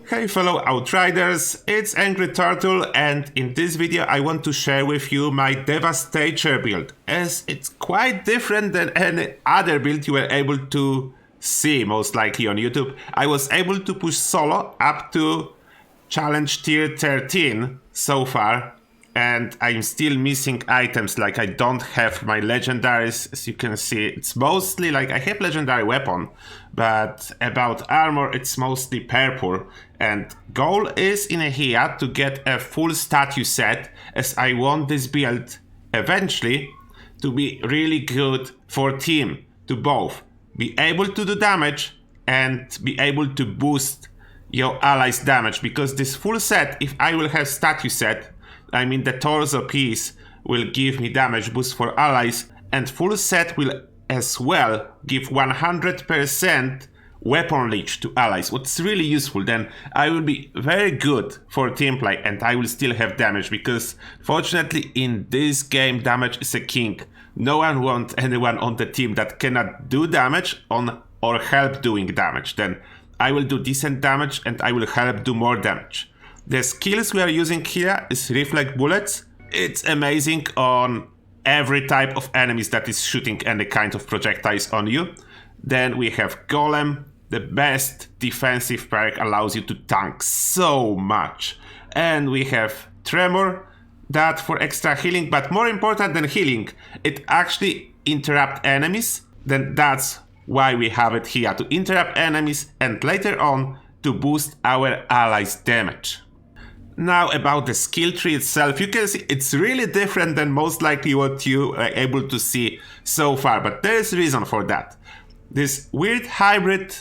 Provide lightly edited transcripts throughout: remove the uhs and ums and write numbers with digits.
Hey fellow Outriders, it's Angry Turtle, and in this video I want to share with you my Devastator build, as it's quite different than any other build you were able to see most likely on YouTube. I was able to push solo up to challenge tier 13 so far, and I'm still missing items. Like, I don't have my legendaries. As you can see, it's mostly like I have legendary weapon, but about armor it's mostly purple. And goal is in here to get a full statue set, as I want this build eventually to be really good for team, to both be able to do damage and be able to boost your allies' damage. Because this full set, if I will have statue set, I mean the torso piece will give me damage boost for allies, and full set will as well give 100% weapon leech to allies, what's really useful. Then I will be very good for team play and I will still have damage, because fortunately in this game damage is a king. No one wants anyone on the team that cannot do damage on or help doing damage. Then I will do decent damage and I will help do more damage. The skills we are using here is reflect bullets. It's amazing on every type of enemies that is shooting any kind of projectiles on you. Then we have Golem. The best defensive perk, allows you to tank so much. And we have Tremor, that for extra healing, but more important than healing, it actually interrupt enemies. Then that's why we have it here, to interrupt enemies and later on to boost our allies' damage. Now about the skill tree itself, you can see it's really different than most likely what you are able to see so far, but there is a reason for that. This weird hybrid,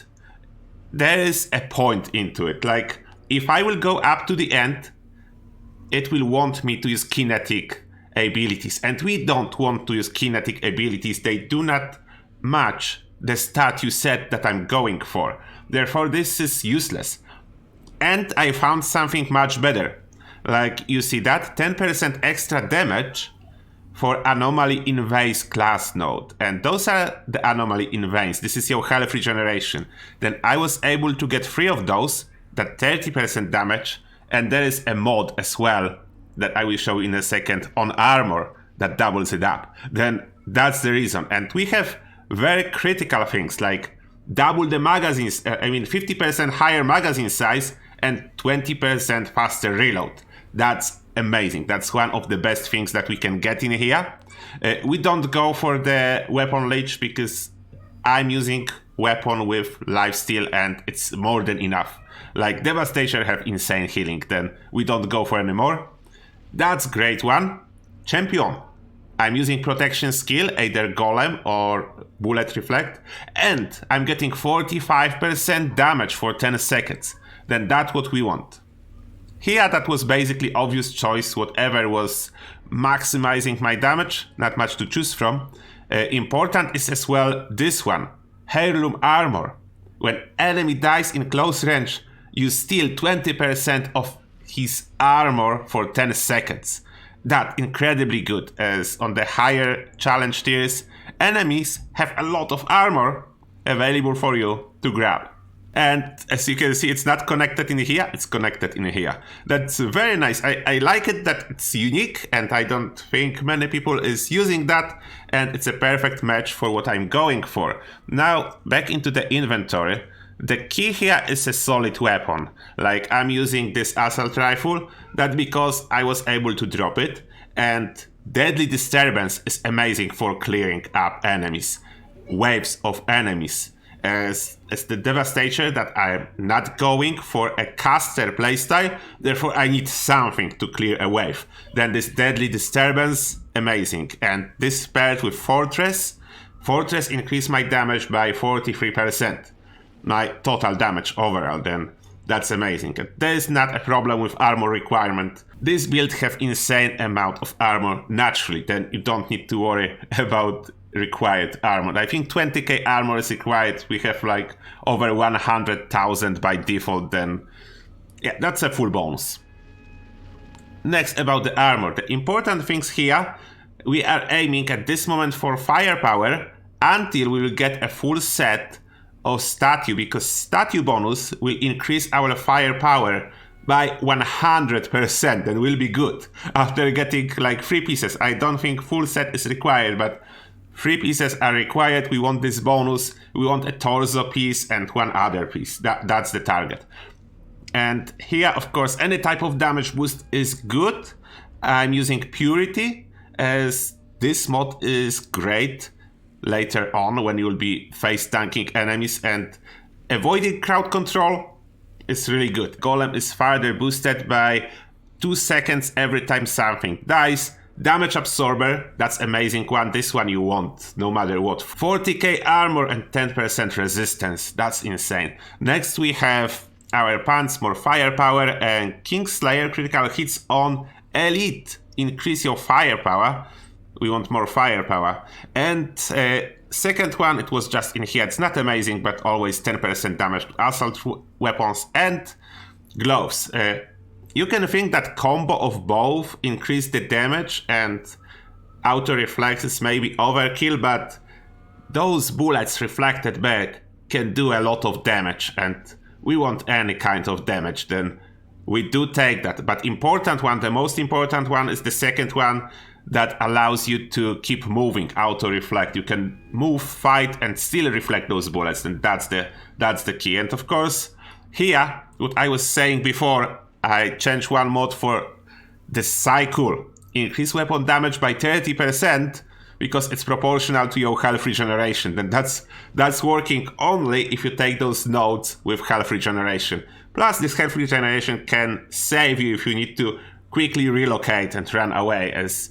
there is a point into it. Like, if I will go up to the end, it will want me to use kinetic abilities, and we don't want to use kinetic abilities. They do not match the statue set that I'm going for. Therefore this is useless. And I found something much better. Like, you see that 10% extra damage for anomaly in veins class node. And those are the anomaly in veins. This is your health regeneration. Then I was able to get 3 of those, that 30% damage. And there is a mod as well that I will show in a second on armor that doubles it up. Then that's the reason. And we have very critical things like double the magazines, 50% higher magazine size and 20% faster reload. That's amazing. That's one of the best things that we can get in here. We don't go for the weapon leech because I'm using weapon with lifesteal and it's more than enough. Like, Devastator have insane healing, then we don't go for anymore. That's great one. Champion. I'm using protection skill, either Golem or Bullet Reflect, and I'm getting 45% damage for 10 seconds. Then that's what we want. Here that was basically obvious choice, whatever was maximizing my damage, not much to choose from. Important is as well this one, Heirloom Armor. When enemy dies in close range, you steal 20% of his armor for 10 seconds. That incredibly good, as on the higher challenge tiers, enemies have a lot of armor available for you to grab. And as you can see, it's not connected in here, it's connected in here. That's very nice. I like it that it's unique, and I don't think many people is using that, and it's a perfect match for what I'm going for. Now, back into the inventory. The key here is a solid weapon. Like, I'm using this assault rifle, that's because I was able to drop it, and Deadly Disturbance is amazing for clearing up enemies, waves of enemies. As the Devastator that I'm not going for a caster playstyle, therefore I need something to clear a wave. Then this Deadly Disturbance, amazing. And this paired with Fortress increased my damage by 43%. My total damage overall, then that's amazing. There is not a problem with armor requirement. This build have insane amount of armor naturally, then you don't need to worry about required armor. I think 20k armor is required. We have like over 100,000 by default, then yeah, that's a full bonus. Next, about the armor. The important things here, we are aiming at this moment for firepower until we will get a full set of statue, because statue bonus will increase our firepower by 100% and will be good. After getting like 3 pieces, I don't think full set is required, but 3 pieces are required. We want this bonus, we want a torso piece and 1 other piece. That's the target. And here, of course, any type of damage boost is good. I'm using Purity, as this mod is great later on when you will be face tanking enemies, and avoiding crowd control is really good. Golem is further boosted by 2 seconds every time something dies. Damage absorber, that's amazing one. This one you want no matter what. 40k armor and 10% resistance, that's insane. Next we have our pants, more firepower, and Kingslayer critical hits on elite increase your firepower. We want more firepower. And second one, it was just in here. It's not amazing, but always 10% damage to assault weapons and gloves. You can think that combo of both increase the damage and auto reflexes may be overkill, but those bullets reflected back can do a lot of damage, and we want any kind of damage, then we do take that. But important one, the most important one is the second one, that allows you to keep moving, auto reflect. You can move, fight, and still reflect those bullets, and that's the key. And of course, here, what I was saying before, I changed one mod for the cycle. Increase weapon damage by 30% because it's proportional to your health regeneration. Then that's working only if you take those nodes with health regeneration. Plus, this health regeneration can save you if you need to quickly relocate and run away, as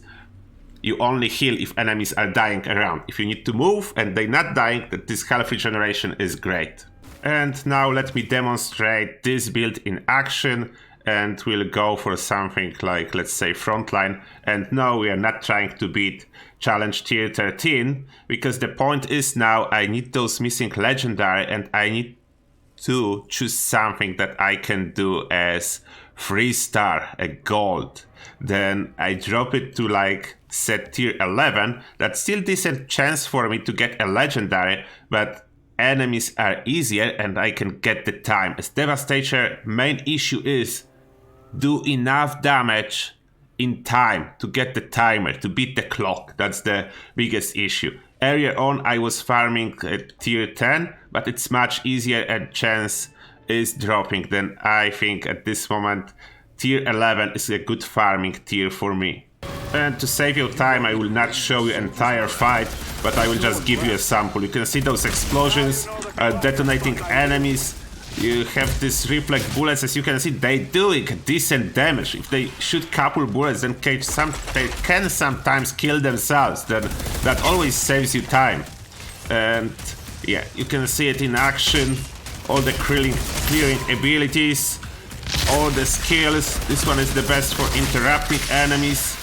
you only heal if enemies are dying around. If you need to move and they're not dying, that this health regeneration is great. And now let me demonstrate this build in action, and we'll go for something like, let's say, frontline. And no, we are not trying to beat challenge tier 13, because the point is now I need those missing legendary, and I need to choose something that I can do as 3-star, a gold. Then I drop it to like set tier 11. That's still decent chance for me to get a legendary, but enemies are easier and I can get the time. As Devastator, main issue is do enough damage in time to get the timer, to beat the clock. That's the biggest issue. Earlier on I was farming at tier 10, but it's much easier and chance is dropping. Then I think at this moment tier 11 is a good farming tier for me. And to save your time, I will not show you entire fight, but I will just give you a sample. You can see those explosions are detonating enemies. You have these reflect bullets, as you can see, they doing decent damage. If they shoot couple bullets, then they can sometimes kill themselves. Then that always saves you time. And yeah, you can see it in action. All the clearing abilities, all the skills. This one is the best for interrupting enemies.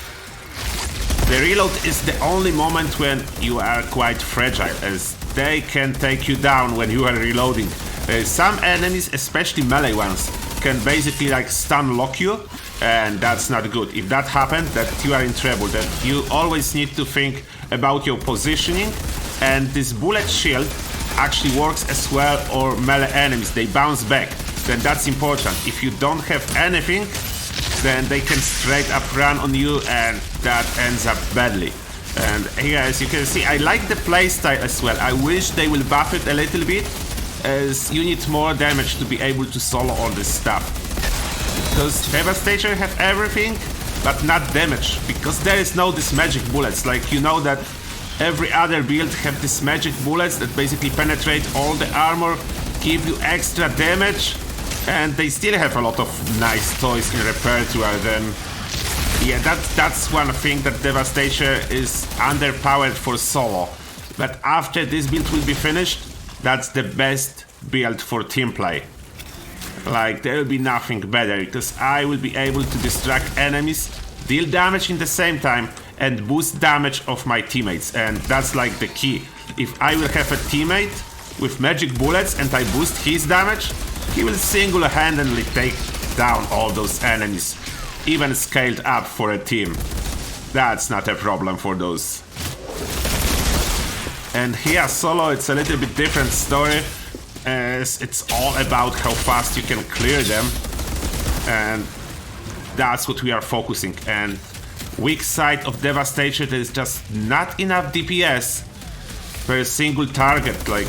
The reload is the only moment when you are quite fragile, as they can take you down when you are reloading. Some enemies, especially melee ones, can basically like stun lock you, and that's not good. If that happens, that you are in trouble. That you always need to think about your positioning, and this bullet shield actually works as well or melee enemies, they bounce back. Then that's important. If you don't have anything, then they can straight up run on you, and that ends up badly. And here, as you can see, I like the playstyle as well. I wish they will buff it a little bit, as you need more damage to be able to solo all this stuff. Because Devastator have everything, but not damage, because there is no this magic bullets. Like, you know that every other build have these magic bullets that basically penetrate all the armor, give you extra damage, and they still have a lot of nice toys in repertoire. Then yeah, that's one thing, that Devastator is underpowered for solo. But after this build will be finished, that's the best build for team play. Like, there will be nothing better, because I will be able to distract enemies, deal damage in the same time, and boost damage of my teammates. And that's like the key. If I will have a teammate with magic bullets and I boost his damage, he will single-handedly take down all those enemies, even scaled up for a team. That's not a problem for those. And here solo, it's a little bit different story. as it's all about how fast you can clear them, and that's what we are focusing. And weak side of Devastator, there is just not enough DPS per single target. Like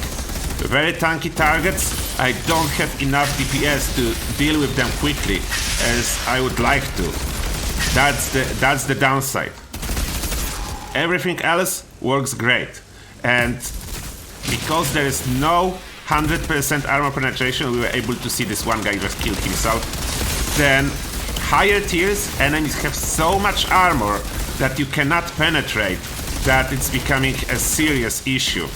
very tanky targets, I don't have enough DPS to deal with them quickly as I would like to. That's the downside. Everything else works great, and because there is no 100% armor penetration, we were able to see this one guy just kill himself. Then higher tiers enemies have so much armor that you cannot penetrate, that it's becoming a serious issue.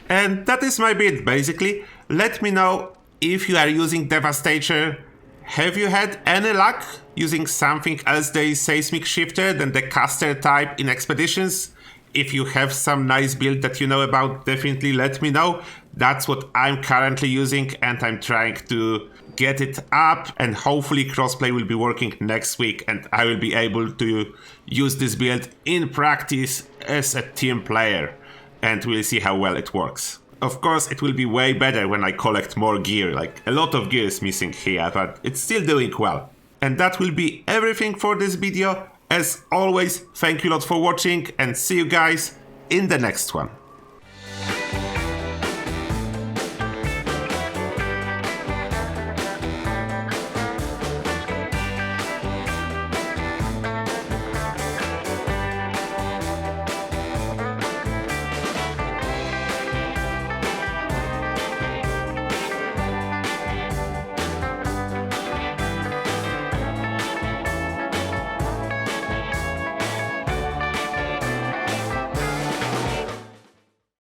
And that is my build, basically. Let me know if you are using Devastator. Have you had any luck using something else that is seismic shifter than the caster type in expeditions? If you have some nice build that you know about, definitely let me know. That's what I'm currently using, and I'm trying to get it up, and hopefully crossplay will be working next week and I will be able to use this build in practice as a team player, and we'll see how well it works. Of course, it will be way better when I collect more gear. Like, a lot of gear is missing here, but it's still doing well. And that will be everything for this video. As always, thank you a lot for watching, and see you guys in the next one.